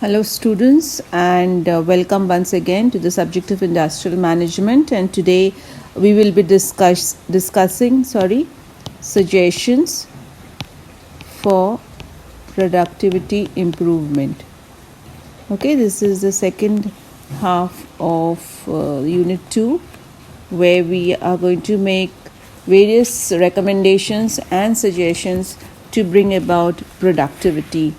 Hello students, and welcome once again to the subject of industrial management, and today we will be discussing suggestions for productivity improvement. Okay, this is the second half of unit 2, where we are going to make various recommendations and suggestions to bring about productivity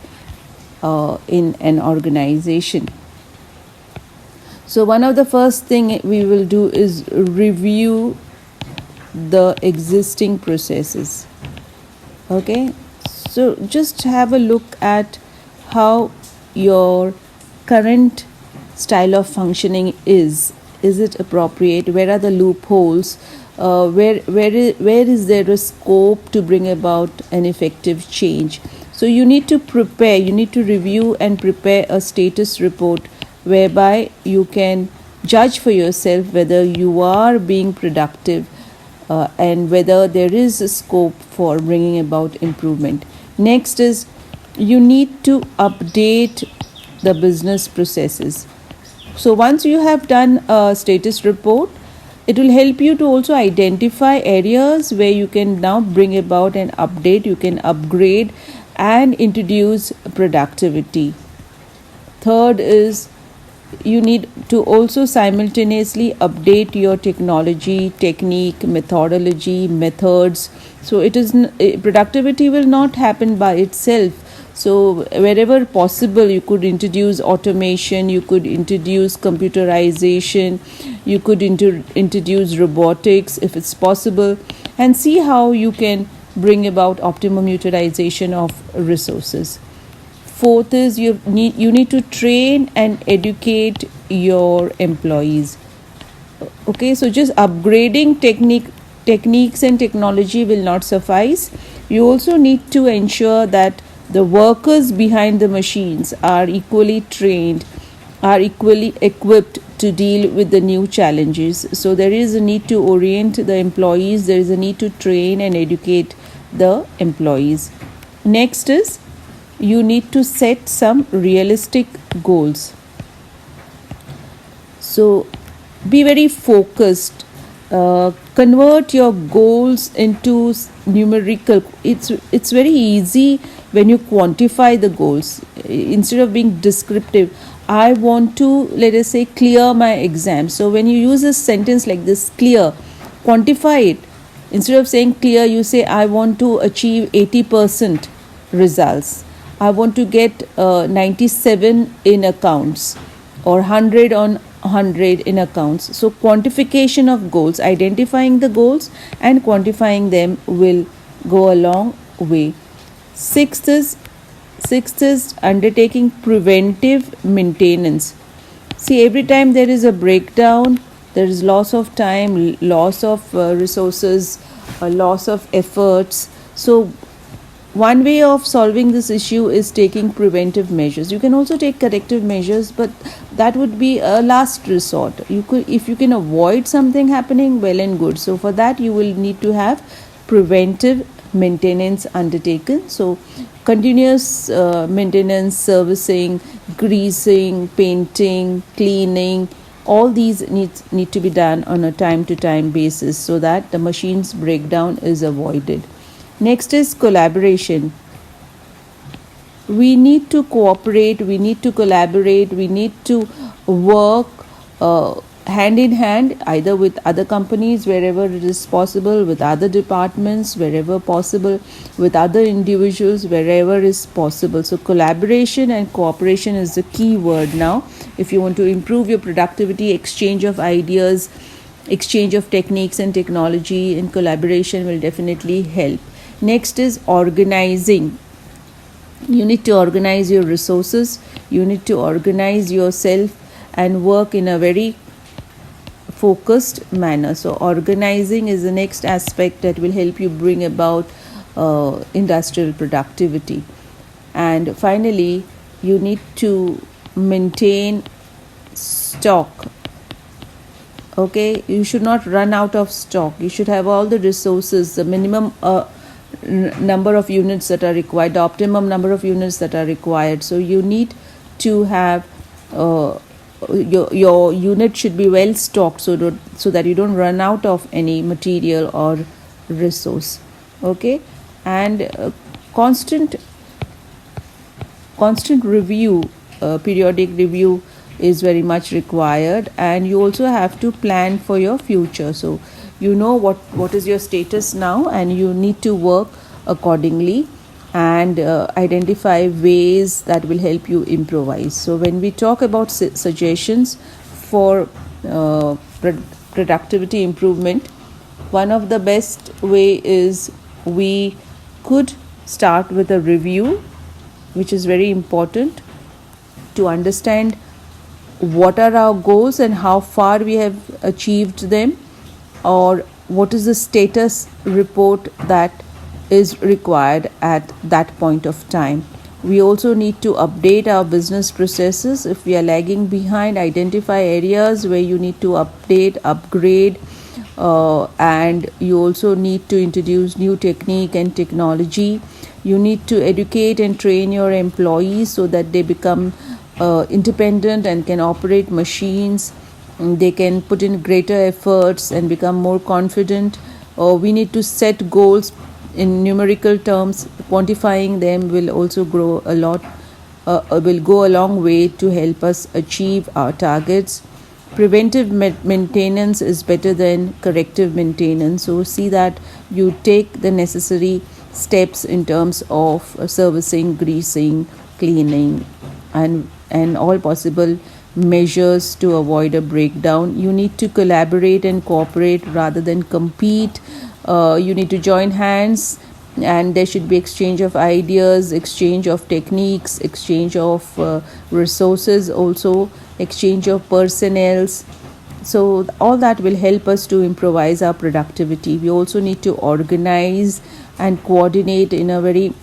in an organization. So one of the first thing we will do is review the existing processes. Okay, so just have a look at how your current style of functioning is. Is it appropriate? Where are the loopholes? Where is there a scope to bring about an effective change? So you need to review and prepare a status report whereby you can judge for yourself whether you are being productive and whether there is a scope for bringing about improvement. Next is you need to update the business processes. So once you have done a status report, it will help you to also identify areas where you can now bring about an update, you can upgrade and introduce productivity. Third is you need to also simultaneously update your technology, technique, methodology, methods. So productivity will not happen by itself. So wherever possible, you could introduce automation, you could introduce computerization, you could introduce robotics if it's possible, and see how you can bring about optimum utilization of resources. Fourth is you need to train and educate your employees. Okay, so just upgrading techniques and technology will not suffice. You also need to ensure that the workers behind the machines are equally trained, are equally equipped to deal with the new challenges. So there is a need to orient the employees, there is a need to train and educate the employees. Next is you need to set some realistic goals. So be very focused. Convert your goals into numerical. It's very easy when you quantify the goals instead of being descriptive. I want to, let us say, clear my exam. So when you use a sentence like this, clear, quantify it. Instead of saying clear, you say I want to achieve 80% results. I want to get 97 in accounts or 100 on 100 in accounts. So quantification of goals, identifying the goals and quantifying them will go a long way. Sixth is undertaking preventive maintenance. See, every time there is a breakdown, there is loss of time, loss of resources, loss of efforts. So one way of solving this issue is taking preventive measures. You can also take corrective measures, but that would be a last resort. If you can avoid something happening, well and good. So for that, you will need to have preventive maintenance undertaken. So continuous maintenance, servicing, greasing, painting, cleaning, all these need to be done on a time-to-time basis so that the machine's breakdown is avoided. Next is collaboration. We need to cooperate, we need to collaborate, we need to work hand in hand, either with other companies wherever it is possible, with other departments wherever possible, with other individuals wherever is possible. So collaboration and cooperation is the key word now. If you want to improve your productivity, exchange of ideas, exchange of techniques and technology and collaboration will definitely help. Next is organizing. You need to organize your resources, you need to organize yourself and work in a very focused manner. So organizing is the next aspect that will help you bring about industrial productivity. And finally, you need to maintain stock. Okay, you should not run out of stock. You should have all the resources, the minimum number of units that are required, the optimum number of units that are required. So you need to have your unit should be well stocked so that you don't run out of any material or resource. Okay, and constant review, periodic review is very much required, and you also have to plan for your future. So you know what is your status now, and you need to work accordingly and identify ways that will help you improvise. So when we talk about suggestions for productivity improvement, one of the best way is we could start with a review, which is very important to understand what are our goals and how far we have achieved them, or what is the status report that is required at that point of time. We also need to update our business processes. If we are lagging behind, identify areas where you need to update, upgrade, and you also need to introduce new technique and technology. You need to educate and train your employees so that they become independent and can operate machines. They can put in greater efforts and become more confident. We need to set goals in numerical terms. Quantifying them will also grow a lot, will go a long way to help us achieve our targets. Preventive maintenance is better than corrective maintenance. So see that you take the necessary steps in terms of servicing, greasing, cleaning, and all possible measures to avoid a breakdown. You need to collaborate and cooperate rather than compete. You need to join hands, and there should be exchange of ideas, exchange of techniques, exchange of resources, also exchange of personnels. So all that will help us to improvise our productivity. We also need to organize and coordinate in a very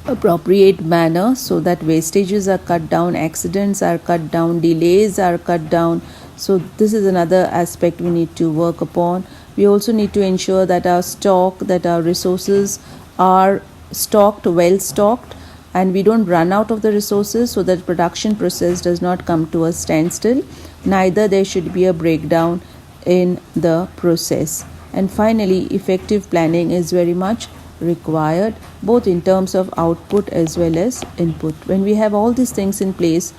appropriate manner so that wastages are cut down, accidents are cut down, delays are cut down. So this is another aspect we need to work upon. We also need to ensure that our stock, that our resources are stocked, well stocked, and we don't run out of the resources, so that production process does not come to a standstill. Neither there should be a breakdown in the process. And finally, effective planning is very much required, both in terms of output as well as input. When we have all these things in place,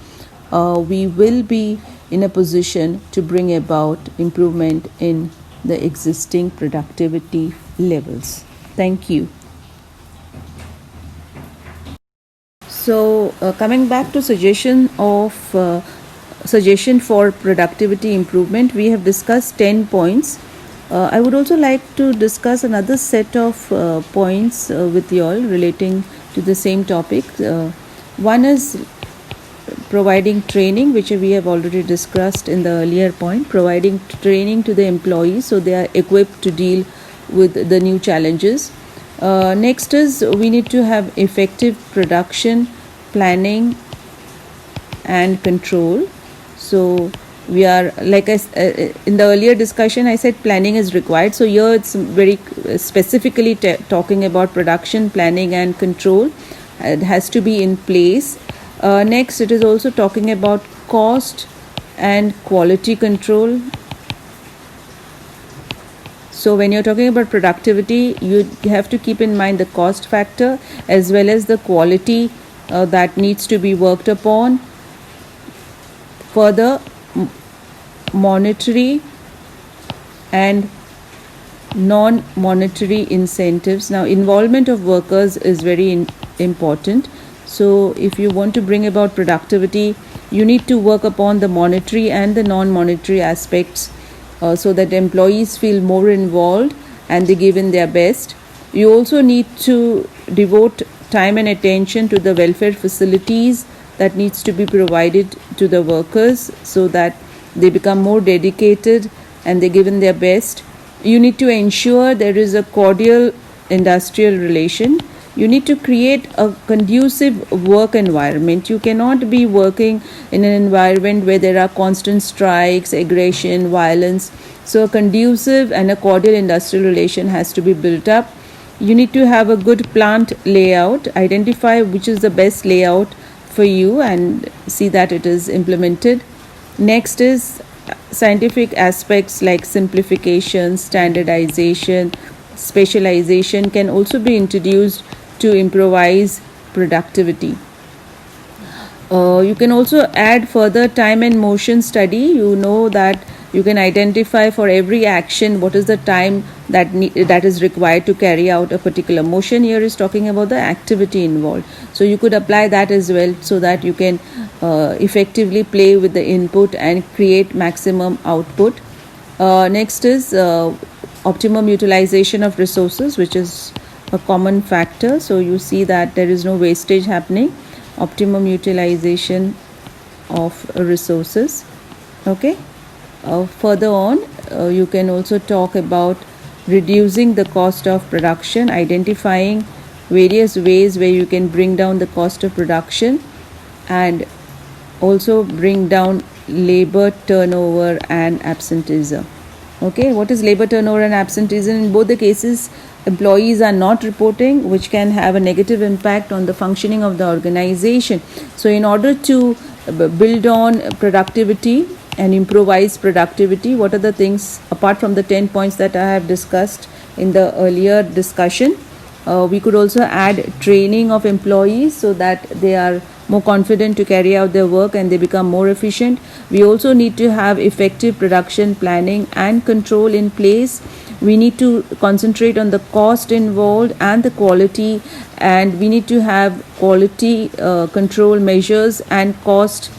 we will be in a position to bring about improvement in the existing productivity levels. Thank you. So coming back to suggestion for productivity improvement, we have discussed 10 points. I would also like to discuss another set of points with you all relating to the same topic. One is providing training, which we have already discussed in the earlier point, providing training to the employees so they are equipped to deal with the new challenges. Next is we need to have effective production planning and control. So we are, like in the earlier discussion, I said planning is required. So here it's very specifically talking about production planning and control. It has to be in place. Next, it is also talking about cost and quality control. So when you're talking about productivity, you have to keep in mind the cost factor as well as the quality that needs to be worked upon. Further, monetary and non-monetary incentives. Now, involvement of workers is very important. So if you want to bring about productivity, you need to work upon the monetary and the non-monetary aspects so that employees feel more involved and they give in their best. You also need to devote time and attention to the welfare facilities that needs to be provided to the workers so that they become more dedicated and they give in their best. You need to ensure there is a cordial industrial relation. You need to create a conducive work environment. You cannot be working in an environment where there are constant strikes, aggression, violence. So a conducive and a cordial industrial relation has to be built up. You need to have a good plant layout. Identify which is the best layout for you and see that it is implemented. Next is scientific aspects like simplification, standardization, specialization can also be introduced to improvise productivity. You can also add further time and motion study. You know that you can identify for every action what is the time that is required to carry out a particular motion. Here is talking about the activity involved. So you could apply that as well so that you can effectively play with the input and create maximum output. Next is optimum utilization of resources, which is a common factor. So you see that there is no wastage happening. Optimum utilization of resources. Okay. Further on, you can also talk about reducing the cost of production, identifying various ways where you can bring down the cost of production and also bring down labor turnover and absenteeism. Okay, what is labor turnover and absenteeism? In both the cases, employees are not reporting, which can have a negative impact on the functioning of the organization. So in order to build on productivity and improvise productivity, what are the things apart from the 10 points that I have discussed in the earlier discussion? We could also add training of employees so that they are more confident to carry out their work and they become more efficient. We also need to have effective production planning and control in place. We need to concentrate on the cost involved and the quality, and we need to have quality control measures and cost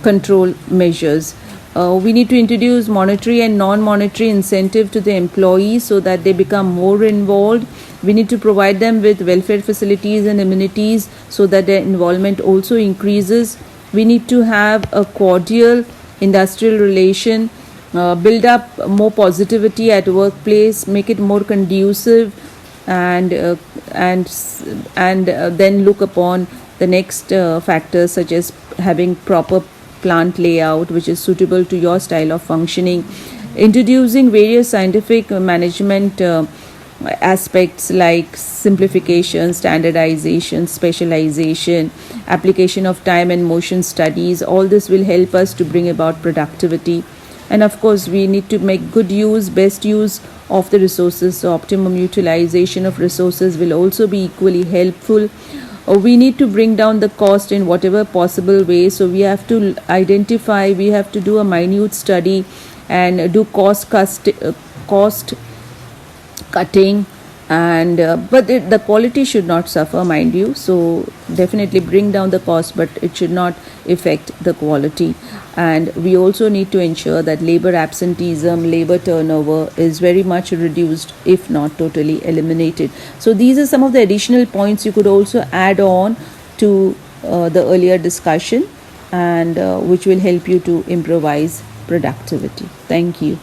control measures. We need to introduce monetary and non-monetary incentive to the employees so that they become more involved. We need to provide them with welfare facilities and amenities so that their involvement also increases. We need to have a cordial industrial relation, build up more positivity at workplace, make it more conducive, and then look upon the next factors such as having proper plant layout which is suitable to your style of functioning, introducing various scientific management aspects like simplification, standardization, specialization, application of time and motion studies. All this will help us to bring about productivity. And of course, we need to make good use, best use of the resources. So optimum utilization of resources will also be equally helpful. We need to bring down the cost in whatever possible way. So we have to identify, we have to do a minute study and do cost cutting, and but the quality should not suffer, mind you. So definitely bring down the cost, but it should not affect the quality. And we also need to ensure that labor absenteeism, labor turnover is very much reduced, if not totally eliminated. So these are some of the additional points you could also add on to the earlier discussion, and which will help you to improvise productivity. Thank you.